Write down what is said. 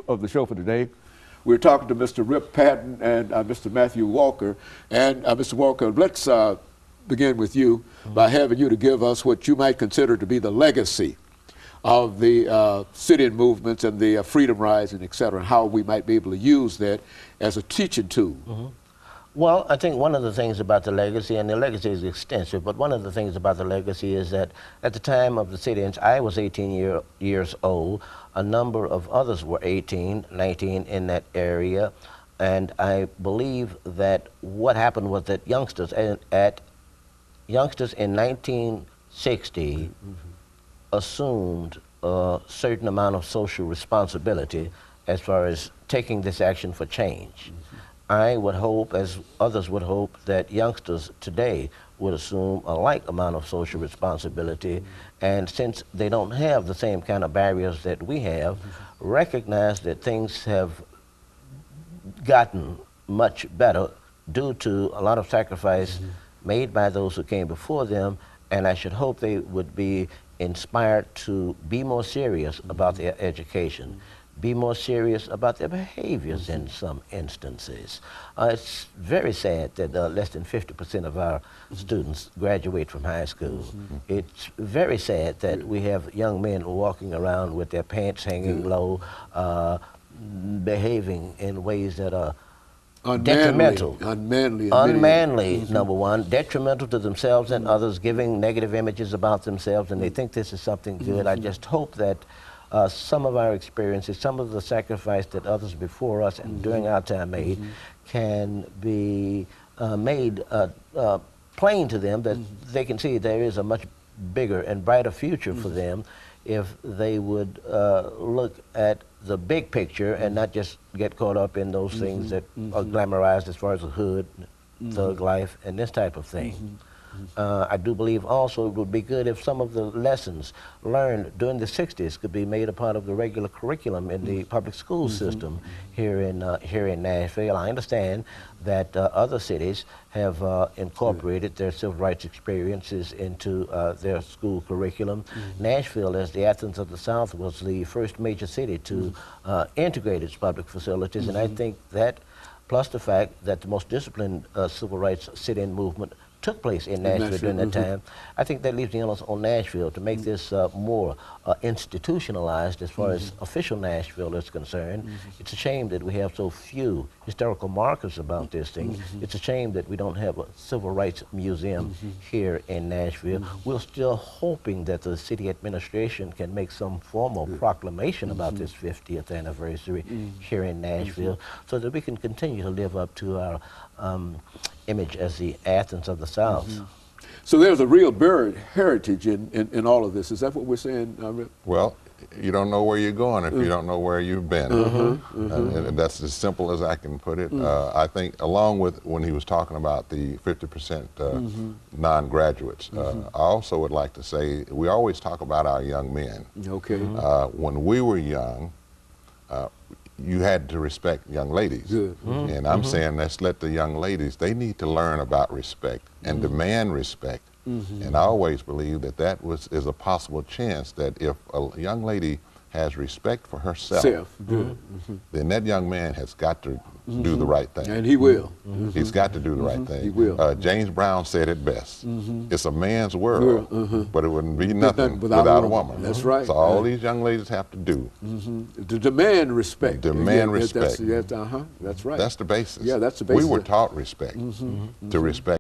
of the show for today. We're talking to Mr. RPatton and Mr. Matthew Walker. And Mr. Walker, let's begin with you by having you to give us what you might consider to be the legacy of the sit-in movements and the freedom rides and et cetera, and how we might be able to use that as a teaching tool. Well, I think one of the things about the legacy, and the legacy is extensive, but one of the things about the legacy is that at the time of the sit-ins, I was 18 years old. A number of others were 18, 19 in that area. And I believe that what happened was that youngsters in 1960 assumed a certain amount of social responsibility as far as taking this action for change. I would hope, as others would hope, that youngsters today would assume a like amount of social responsibility, and since they don't have the same kind of barriers that we have, recognize that things have gotten much better due to a lot of sacrifice made by those who came before them, and I should hope they would be inspired to be more serious about their education, be more serious about their behaviors in some instances. It's very sad that less than 50% of our students graduate from high school. It's very sad that we have young men walking around with their pants hanging low, behaving in ways that are detrimental. Unmanly, number one, detrimental to themselves and others, giving negative images about themselves, and they think this is something good. I just hope that some of our experiences, some of the sacrifice that others before us and during our time made can be made plain to them, that they can see there is a much bigger and brighter future for them if they would look at the big picture and not just get caught up in those things that are glamorized as far as the hood, thug life, and this type of thing. I do believe also it would be good if some of the lessons learned during the 60s could be made a part of the regular curriculum in the public school system here in Nashville. I understand that other cities have incorporated their civil rights experiences into their school curriculum. Nashville, as the Athens of the South, was the first major city to integrate its public facilities, and I think that, plus the fact that the most disciplined civil rights sit-in movement took place in Nashville during that time, I think that leaves the onus on Nashville to make this more institutionalized as far as official Nashville is concerned. It's a shame that we have so few historical markers about this thing. It's a shame that we don't have a civil rights museum here in Nashville. We're still hoping that the city administration can make some formal proclamation about this 50th anniversary here in Nashville so that we can continue to live up to our image as the Athens of the South. So there's a real buried heritage in all of this. Is that what we're saying? Well, you don't know where you're going if you don't know where you've been. And that's as simple as I can put it. I think along with when he was talking about the 50% non-graduates, I also would like to say we always talk about our young men. When we were young, you had to respect young ladies. And I'm saying let's let the young ladies, they need to learn about respect and demand respect. And I always believe that is a possible chance that if a young lady has respect for herself, then that young man has got to do the right thing. And he will. He's got to do the right thing. He will. James Brown said it best. It's a man's world, but it wouldn't be nothing without a woman. That's right. So all these young ladies have to do. To demand respect. Demand respect. That's right. That's the basis. Yeah, that's the basis. We were taught respect, to respect